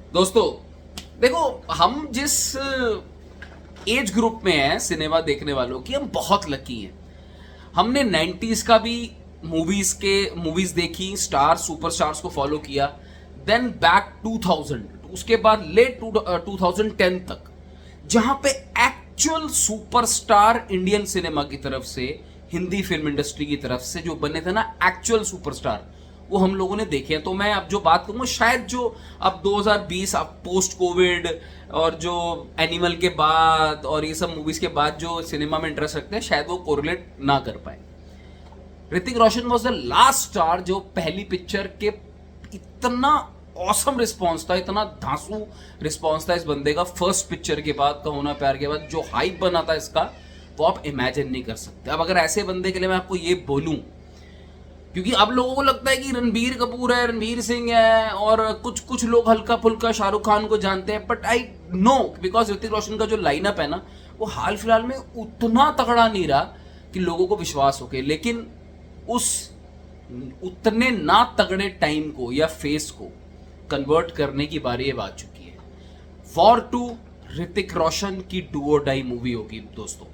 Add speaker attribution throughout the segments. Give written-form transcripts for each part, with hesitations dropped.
Speaker 1: दोस्तों देखो, हम जिस एज ग्रुप में हैं सिनेमा देखने वालों की, हम बहुत लकी हैं। हमने 90s का भी मूवीज देखी, स्टार सुपरस्टार्स को फॉलो किया। देन बैक 2000, उसके बाद लेट 2010 तक, जहां पे एक्चुअल सुपरस्टार इंडियन सिनेमा की तरफ से, हिंदी फिल्म इंडस्ट्री की तरफ से जो बने थे ना एक्चुअल सुपरस्टार, वो हम लोगों ने देखे हैं। तो मैं अब जो बात करूंगा, शायद जो अब 2020 अब पोस्ट कोविड और जो एनिमल के बाद और ये सब मूवीज के बाद जो सिनेमा में इंटरेस्ट रखते हैं, शायद वो कोरिलेट ना कर पाए। Hrithik Roshan was the last star जो पहली पिक्चर के इतना ऑसम रिस्पॉन्स था, इतना धांसू रिस्पॉन्स था इस बंदे का फर्स्ट पिक्चर के बाद, कहो ना प्यार के बाद, जो हाइप बना था इसका, वो आप इमेजिन नहीं कर सकते। अब अगर ऐसे बंदे के लिए मैं आपको ये बोलूं, क्योंकि अब लोगों को लगता है कि रणबीर कपूर है, रणबीर सिंह है, और कुछ कुछ लोग हल्का फुल्का शाहरुख खान को जानते हैं, but I know because Hrithik Roshan का जो लाइनअप है ना, वो हाल फिलहाल में उतना तगड़ा नहीं रहा कि लोगों को विश्वास हो के, लेकिन उस उतने ना तगड़े टाइम को या फेस को कन्वर्ट करने की बारी अब आ चुकी है। वॉर 2 ऋतिक रोशन की डू और डाई मूवी होगी दोस्तों,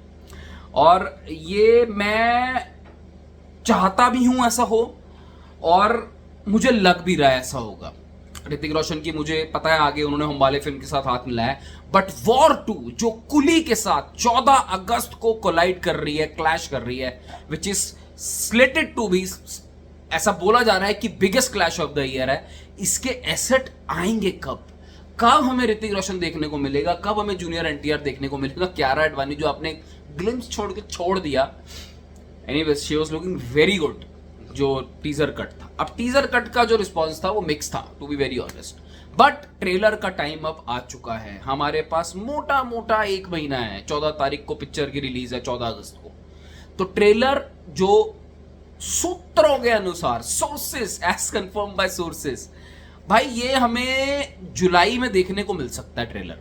Speaker 1: और ये मैं चाहता भी हूं ऐसा हो, और मुझे लग भी रहा है ऐसा होगा। ऋतिक रोशन की मुझे पता है आगे उन्होंने हमवाले फिल्म के साथ हाथ मिलाया है, बट वॉर 2 जो कुली के साथ 14 अगस्त को कोलाइड कर रही है, क्लैश कर रही है, which is slated to be, ऐसा बोला जा रहा है कि biggest clash of the year है। इसके एसेट आएंगे कब? कब हमें ऋतिक रोशन देखने को मिलेगा? कब हमें जूनियर एनटीआर देखने को मिलेगा? कियारा एडवाणी जो आपने ग्लिम्स छोड़ दिया, anyways she was looking very good जो टीजर कट था। अब टीजर कट का जो रिस्पॉन्स था वो मिक्स था, to be very honest, but trailer का टाइम अब आ चुका है। हमारे पास मोटा मोटा 1 महीना है, 14 तारीख को पिक्चर की रिलीज है, 14 अगस्त को। तो ट्रेलर जो सूत्रों के अनुसार, sources as confirm by sources, भाई ये हमें जुलाई में देखने को मिल सकता है ट्रेलर।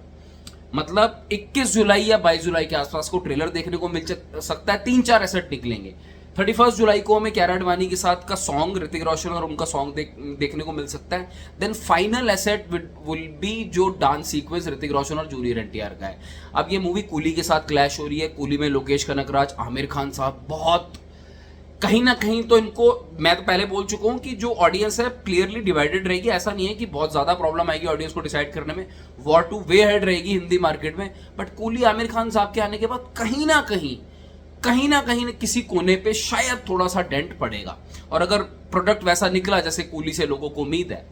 Speaker 1: मतलब 21 जुलाई या 22 जुलाई के आसपास को ट्रेलर देखने को मिल सकता है। 3-4 एसेट निकलेंगे। 31 जुलाई को हमें कियारा आडवाणी के साथ का सॉन्ग, ऋतिक रोशन और उनका सॉन्ग देखने को मिल सकता है। Then final asset will be जो डांस सीक्वेंस ऋतिक रोशन और जूनियर एनटीआर का है। अब ये मूवी कूली के साथ क्लैश हो रही है। कूली में लोकेश कनकराज, आमिर खान साहब, बहुत कहीं ना कहीं तो इनको, मैं तो पहले बोल चुका हूं कि जो ऑडियंस है क्लियरली डिवाइडेड रहेगी। ऐसा नहीं है कि बहुत ज्यादा प्रॉब्लम आएगी ऑडियंस को डिसाइड करने में। वॉर 2 वे हेड रहेगी हिंदी मार्केट में, बट कूली आमिर खान साहब के आने के बाद कहीं ना कहीं किसी कोने पे शायद थोड़ा सा डेंट पड़ेगा। और अगर प्रोडक्ट वैसा निकला जैसे कूली से लोगों को उम्मीद है,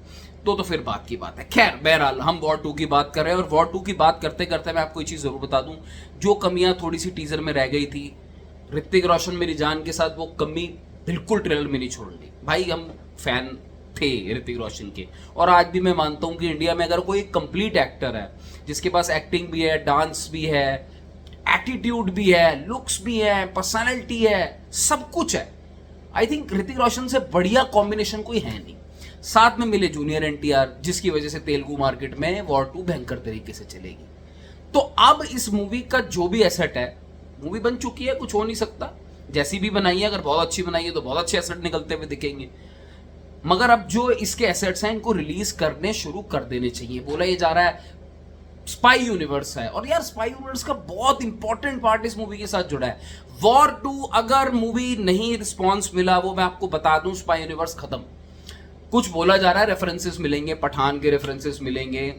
Speaker 1: तो फिर बात की बात है। खैर बहरहाल हम वॉर 2 की बात कर रहे हैं, और वॉर 2 की बात करते करते मैं आपको एक चीज जरूर बता दूं, जो कमियां थोड़ी सी टीजर में रह गई थी, ऋतिक रोशन मेरी जान के साथ वो कमी बिल्कुल ट्रेलर में नहीं छोड़नी। भाई हम फैन थे ऋतिक रोशन के, और आज भी मैं मानता हूं कि इंडिया में अगर कोई कंप्लीट एक्टर है जिसके पास एक्टिंग भी है, डांस भी है, एटीट्यूड भी है, लुक्स भी है, पर्सनालिटी है, सब कुछ है, आई थिंक ऋतिक रोशन से बढ़िया कॉम्बिनेशन कोई है नहीं। साथ में मिले जूनियर एनटीआर, जिसकी वजह से तेलुगु मार्केट में वॉर 2 भयंकर तरीके से चलेगी। तो अब इस मूवी का जो भी एसेट है, मूवी बन चुकी है, कुछ हो नहीं सकता। जैसी भी बनाई है, अगर बहुत अच्छी बनाई है तो बहुत अच्छे एसेट निकलते हुए दिखेंगे। मगर अब जो इसके एसेट्स हैं, इनको रिलीज करने शुरू कर देने चाहिए। बोला ये जा रहा है स्पाई यूनिवर्स है, और यार स्पाई यूनिवर्स का बहुत इंपॉर्टेंट पार्ट इस मूवी के साथ जुड़ा है। वॉर 2 अगर मूवी नहीं रिस्पॉन्स मिला, वो मैं आपको बता दूं, स्पाई यूनिवर्स खत्म। कुछ बोला जा रहा है, रेफरेंसेस मिलेंगे, पठान के रेफरेंसेस मिलेंगे,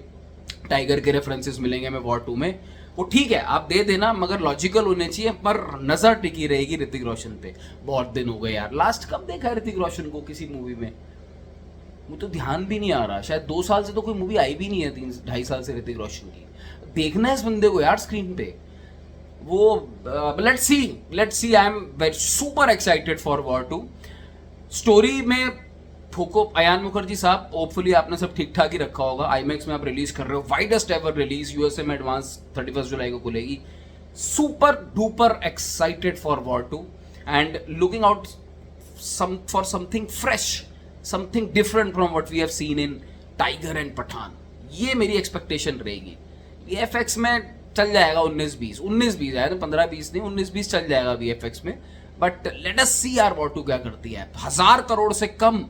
Speaker 1: टाइगर के रेफरेंसेस मिलेंगे हमें वॉर 2 में, वो ठीक है आप दे देना, मगर लॉजिकल होने चाहिए। पर नजर टिकी रहेगी ऋतिक रोशन पे। बहुत दिन हो गए यार, लास्ट कब देखा है ऋतिक रोशन को किसी मूवी में? वो तो ध्यान भी नहीं आ रहा। शायद 2 साल से तो कोई मूवी आई भी नहीं है, 3-2.5 साल से ऋतिक रोशन की। देखना है इस बंदे को यार स्क्रीन पे। वो let's see I am very super excited for War 2। Story में फूको अयान मुखर्जी साहब, होपफुली आपने सब ठीक ठाक ही रखा होगा। आईमैक्स में आप रिलीज कर रहे हो, वाइडेस्ट एवर रिलीज, यूएसए में एडवांस 31 जुलाई को खुलेगी। Super duper excited for War 2 and looking out for something fresh, something different from what we have seen in Tiger and Pathaan. ये मेरी एक्सपेक्टेशन रहेगी। वीएफएक्स में चल जाएगा 19-20 आया तो 15-20 नहीं, 19-20 चल जाएगा वीएफएक्स में। बट लेट अस सी यार वॉर 2 क्या करती है। 1000 करोड़ से कम,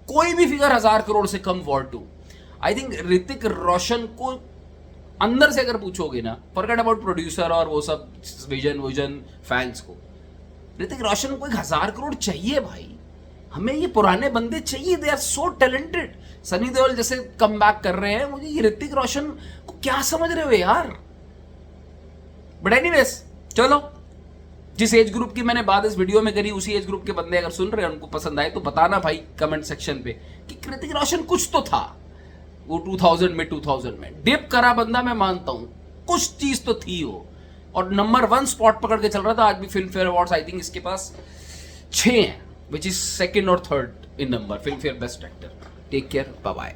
Speaker 1: कोई भी फिगर 1000 करोड़ से कम war 2 I think Hrithik Roshan को अंदर से अगर पूछोगे ना, फॉरगेट अबाउट प्रोड्यूसर और वो सब विजन फैंस को, ऋतिक रोशन को 1,000 करोड़ चाहिए भाई। हमें ये पुराने बंदे चाहिए, they are so talented. Sunny Deol जैसे कम बैक कर रहे हैं, मुझे ये ऋतिक रोशन को क्या समझ रहे हो यार। बट एनीवेज, चलो, जिस एज ग्रुप की मैंने बात इस वीडियो में करी, उसी एज ग्रुप के बंदे अगर सुन रहे हैं, उनको पसंद आए तो बताना भाई कमेंट सेक्शन पे कि ऋतिक रोशन कुछ तो था वो 2000 में 2000 में डिप करा बंदा, मैं मानता हूं कुछ चीज तो थी वो, और नंबर 1 स्पॉट पकड़ के चल रहा था। आज भी Filmfare awards I think इसके पास 6 हैं, विच इज सेकंड और third in number, Filmfare best actor. Take care, bye bye.